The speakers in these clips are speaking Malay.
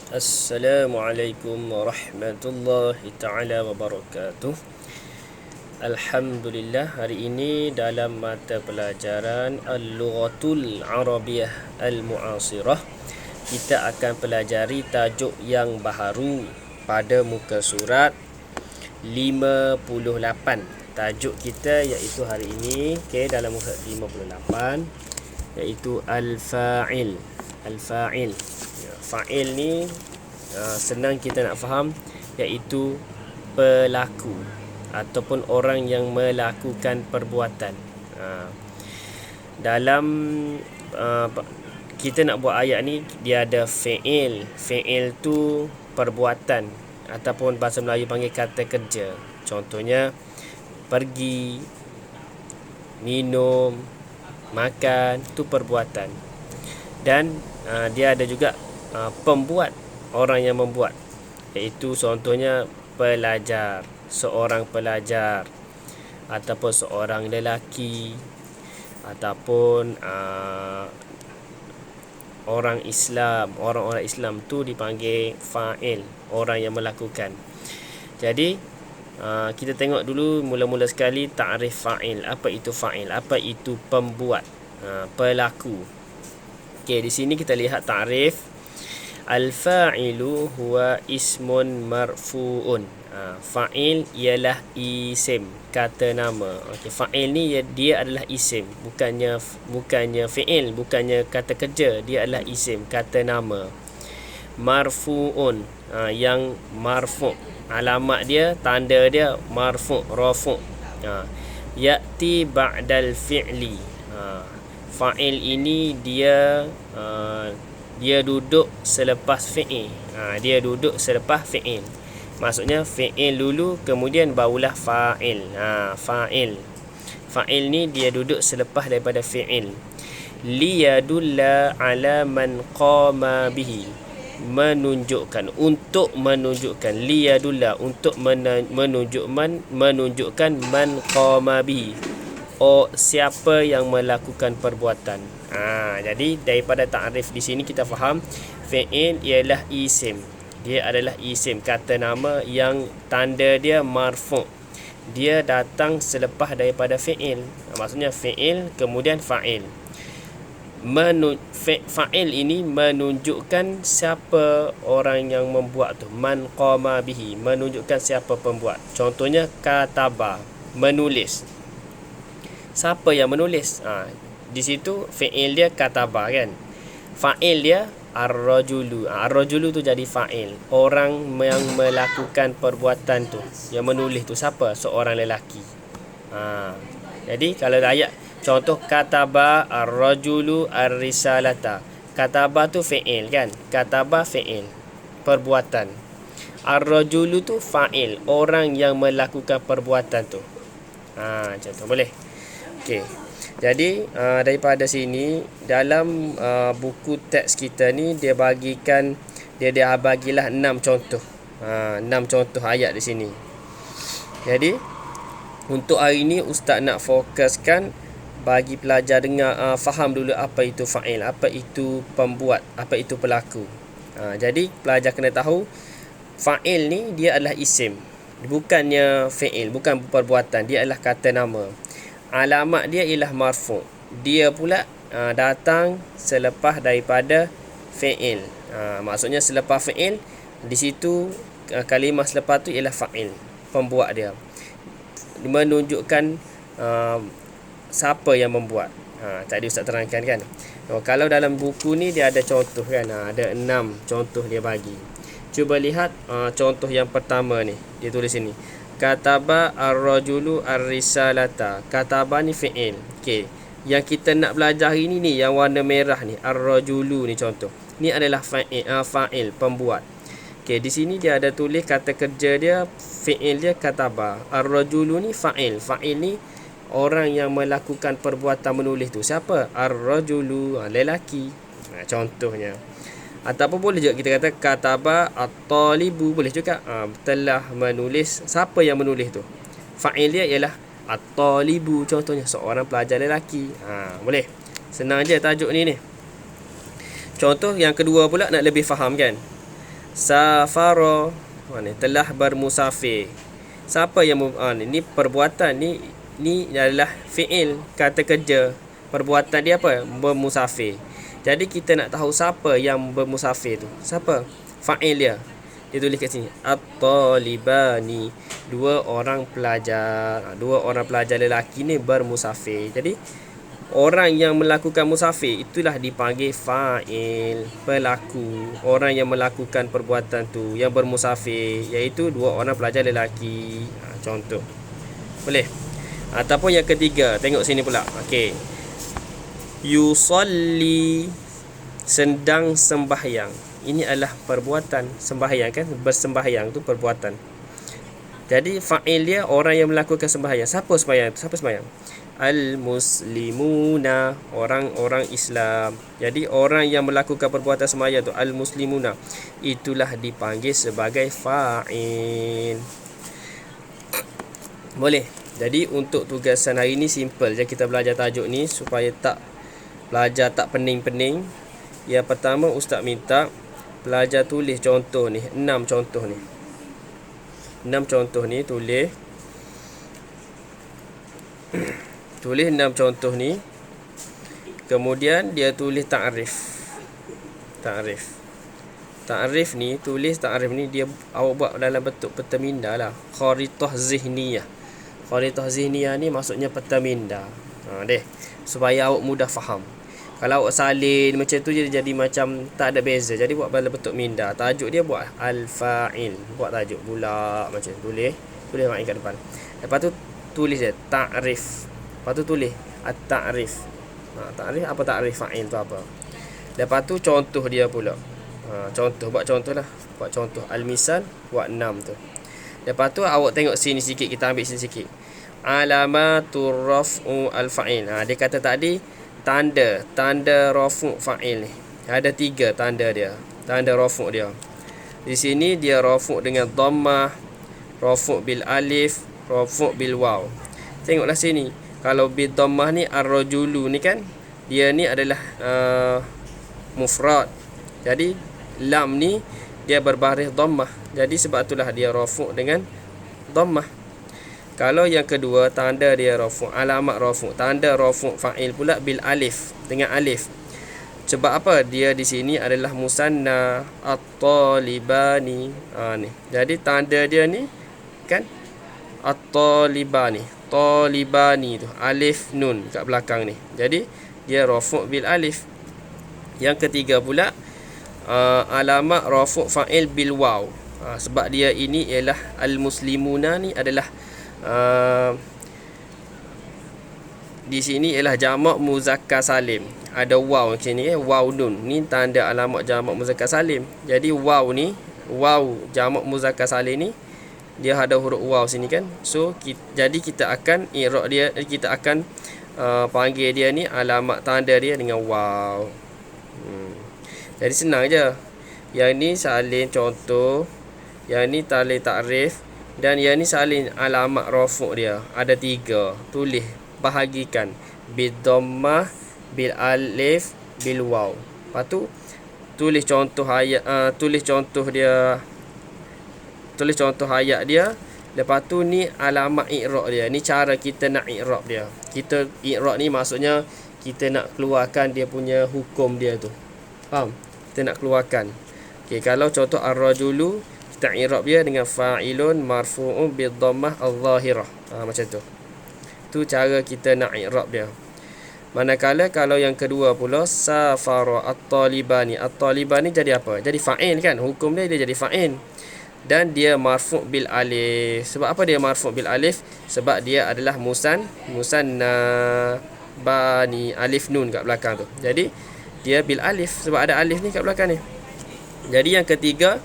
Assalamualaikum warahmatullahi ta'ala wabarakatuh. Alhamdulillah, hari ini dalam mata pelajaran Al-Lughatul Arabiyah Al-Mu'asirah, kita akan pelajari tajuk yang baharu pada muka surat 58. Tajuk kita iaitu hari ini, dalam muka 58, iaitu Al-Fa'il. Al-Fa'il, fa'il ni senang kita nak faham, iaitu pelaku ataupun orang yang melakukan perbuatan. Dalam kita nak buat ayat ni, dia ada fi'il. Fi'il tu perbuatan, ataupun bahasa Melayu panggil kata kerja. Contohnya pergi, minum, makan, tu perbuatan. Dan dia ada juga pembuat, orang yang membuat, iaitu contohnya pelajar, seorang pelajar, ataupun seorang lelaki, ataupun orang Islam. Orang-orang Islam tu dipanggil fa'il, orang yang melakukan. Jadi kita tengok dulu mula-mula sekali ta'rif fa'il. Apa itu fa'il? Apa itu pembuat, pelaku? Okey, di sini kita lihat ta'rif. Al-fa'ilu huwa ismun marfu'un. Fa'il ialah isim, kata nama. Okey, fa'il ni dia adalah isim, bukannya fi'il, bukannya kata kerja. Dia adalah isim, kata nama. Marfu'un, yang marfu', alamat dia, tanda dia marfu', rafu'. Ya'ti ba'dal fi'li. Fa'il ini dia duduk selepas fi'il. Dia duduk selepas fi'il. Maksudnya fi'il dulu, kemudian barulah fa'il. Fa'il. Fa'il ni dia duduk selepas daripada fi'il. Liyadulla ala man qama bihi. Menunjukkan, untuk menunjukkan. Liyadulla, untuk menunjukkan man qama bihi, siapa yang melakukan perbuatan. Jadi daripada ta'rif di sini kita faham fi'il ialah isim. Dia adalah isim, kata nama yang tanda dia marfu'. Dia datang selepas daripada fi'il. Maksudnya fi'il kemudian fa'il. Fa'il ini menunjukkan siapa orang yang membuat tu. Man qama bihi, menunjukkan siapa pembuat. Contohnya kataba, menulis. Siapa yang menulis? Di situ fi'il dia kataba kan. Fa'il dia ar-rajulu. Ar-rajulu tu jadi fa'il. Orang yang melakukan perbuatan tu, yang menulis tu siapa? Seorang lelaki. Jadi kalau ayat contoh kataba ar-rajulu ar-risalata. Kataba tu fi'il kan. Kataba fi'il, perbuatan. Ar-rajulu tu fa'il, orang yang melakukan perbuatan tu. Contoh boleh. Okey. Jadi daripada sini dalam buku teks kita ni dia bagilah 6 contoh. 6 contoh ayat di sini. Jadi untuk hari ni ustaz nak fokuskan bagi pelajar dengar, faham dulu apa itu fa'il, apa itu pembuat, apa itu pelaku. Jadi pelajar kena tahu fa'il ni dia adalah isim, bukannya fi'il, bukan perbuatan, dia adalah kata nama. Alamat dia ialah marfu'. Dia pula datang selepas daripada fi'il. Maksudnya selepas fi'il, di situ kalimah selepas tu ialah fa'il, pembuat dia. Menunjukkan siapa yang membuat. Tadi ustaz terangkan kan. Kalau dalam buku ni dia ada contoh kan. Ada 6 contoh dia bagi. Cuba lihat contoh yang pertama ni. Dia tulis sini. Kataba ar-rajulu ar-risalata. Kataba ni fi'il. Okey. Yang kita nak belajar hari ni yang warna merah ni, ar-rajulu ni contoh. Ni adalah fa'il, pembuat. Okey, di sini dia ada tulis kata kerja dia, fi'il dia kataba. Ar-rajulu ni fa'il. Fa'il ni orang yang melakukan perbuatan menulis tu. Siapa? Ar-rajulu, lelaki. Contohnya. Ataupun boleh juga kita kata kataba at-talibu, boleh juga. Telah menulis. Siapa yang menulis tu? Fa'il dia ialah at-talibu, contohnya seorang pelajar lelaki. Boleh. Senang je tajuk ni. Contoh yang kedua pula nak lebih faham kan. Safara, ni telah bermusafir. Siapa yang ni perbuatan ni adalah fi'il, kata kerja. Perbuatan dia apa? Bermusafir. Jadi kita nak tahu siapa yang bermusafir tu. Siapa? Fa'il dia. Dia tulis kat sini. At-talibani. Dua orang pelajar lelaki ni bermusafir. Jadi orang yang melakukan musafir itulah dipanggil fa'il, pelaku. Orang yang melakukan perbuatan tu yang bermusafir, iaitu dua orang pelajar lelaki. Contoh. Boleh? Ataupun yang ketiga, tengok sini pula. Okey. Yusalli, sedang sembahyang. Ini adalah perbuatan sembahyang kan? Bersembahyang tu perbuatan. Jadi fa'il dia orang yang melakukan sembahyang. Siapa sembahyang? Siapa sembahyang? Al-muslimuna, orang-orang Islam. Jadi orang yang melakukan perbuatan sembahyang tu al-muslimuna, itulah dipanggil sebagai fa'il. Boleh. Jadi untuk tugasan hari ni simple je kita belajar tajuk ni supaya tak belajar tak pening-pening. Yang pertama ustaz minta pelajar tulis contoh ni, 6 contoh ni. 6 contoh ni tulis. Tulis 6 contoh ni. Kemudian dia tulis ta'rif. Ta'rif ni, tulis ta'rif ni dia awak buat dalam bentuk peta minda lah. Kharitah zihniyah. Kharitah zihniyah ni maksudnya peta minda. Deh, supaya awak mudah faham. Kalau awak salin macam tu jadi macam tak ada beza. Jadi buat dalam bentuk minda. Tajuk dia buat al-fa'il. Buat tajuk pula macam tulis fa'il kat depan. Lepas tu tulis dia ta'rif. Lepas tu tulis at-ta'rif. Ta'rif apa ta'rif fa'il tu apa. Lepas tu contoh dia pula. Buat contoh lah. Buat contoh al-misal buat 6 tu. Lepas tu awak tengok sini sikit, kita ambil sini sikit. Alamatur raf'u al-fa'il. Dia kata tadi tanda rafu' fa'il ni. Ada 3 tanda dia. Tanda rafu' dia. Di sini dia rafu' dengan dhammah, rafu' bil alif, rafu' bil waw. Tengoklah sini. Kalau bil dhammah ni ar-rajulu ni kan, dia ni adalah mufrad. Jadi lam ni dia berbaris dhammah. Jadi sebab itulah dia rafu' dengan dhammah. Kalau yang kedua tanda dia rafu', alamat rafu', tanda rafu' fa'il pula bil alif, dengan alif. Sebab apa? Dia di sini adalah musanna, at-talibani. Ni. Jadi tanda dia ni kan at-talibani, talibani tu alif nun kat belakang ni. Jadi dia rafu' bil alif. Yang ketiga pula alamat rafu' fa'il bil waw. Sebab dia ini ialah al-muslimuna ni adalah di sini ialah jamak muzakkar salim. Ada waw macam ni waw nun. Ni tanda alamat jamak muzakkar salim. Jadi waw ni, waw jamak muzakkar salim ni dia ada huruf waw sini kan. So jadi kita akan i'rab dia, kita akan panggil dia ni alamat tanda dia dengan waw. Jadi senang je. Yang ni salin contoh, yang ni talil ta'rif, dan yang ni salin alamat rafu' dia. Ada 3. Tulis, bahagikan bil dhammah, bil alif, bil waw. Lepas tu tulis contoh ayat, tulis contoh ayat dia. Lepas tu ni alamat i'rab dia. Ni cara kita nak i'rab dia. Kita i'rab ni maksudnya kita nak keluarkan dia punya hukum dia tu. Faham? Kita nak keluarkan. Okey, kalau contoh ar-rajulu, kita i'rab dia dengan fa'ilun marfu'un bid dhammah adh-dhahirah. Macam tu. Tu cara kita nak i'rab dia. Manakala kalau yang kedua pula safara at-talibani. At-talibani jadi apa? Jadi fa'il kan? Hukum dia jadi fa'il. Dan dia marfu' bil alif. Sebab apa dia marfu' bil alif? Sebab dia adalah musanna bani, alif nun kat belakang tu. Jadi dia bil alif sebab ada alif ni kat belakang ni. Jadi yang ketiga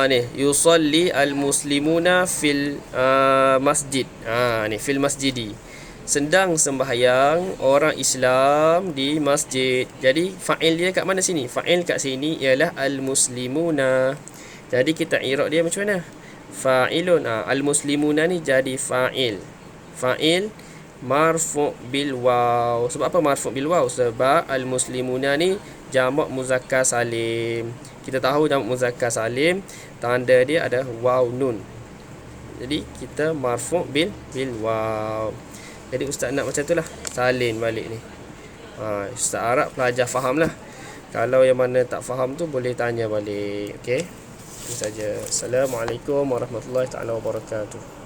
ni yusalli al-muslimuna fil masjid. Ni fil masjidi. Sedang sembahyang orang Islam di masjid. Jadi fa'il dia kat mana sini? Fa'il kat sini ialah al-muslimuna. Jadi kita i'rab dia macam mana? Fa'ilun. Al-muslimuna ni jadi fa'il. Fa'il marfu' bil waw. Sebab apa marfu' bil waw? Sebab al-muslimuna ni jamak muzakkar salim. Kita tahu jamak muzakkar salim, tanda dia ada waw nun. Jadi kita marfu' bil waw. Jadi ustaz nak macam itulah, salin balik ni. Ustaz harap pelajar faham lah. Kalau yang mana tak faham tu boleh tanya balik. Okey, itu saja. Assalamualaikum warahmatullahi taala wabarakatuh.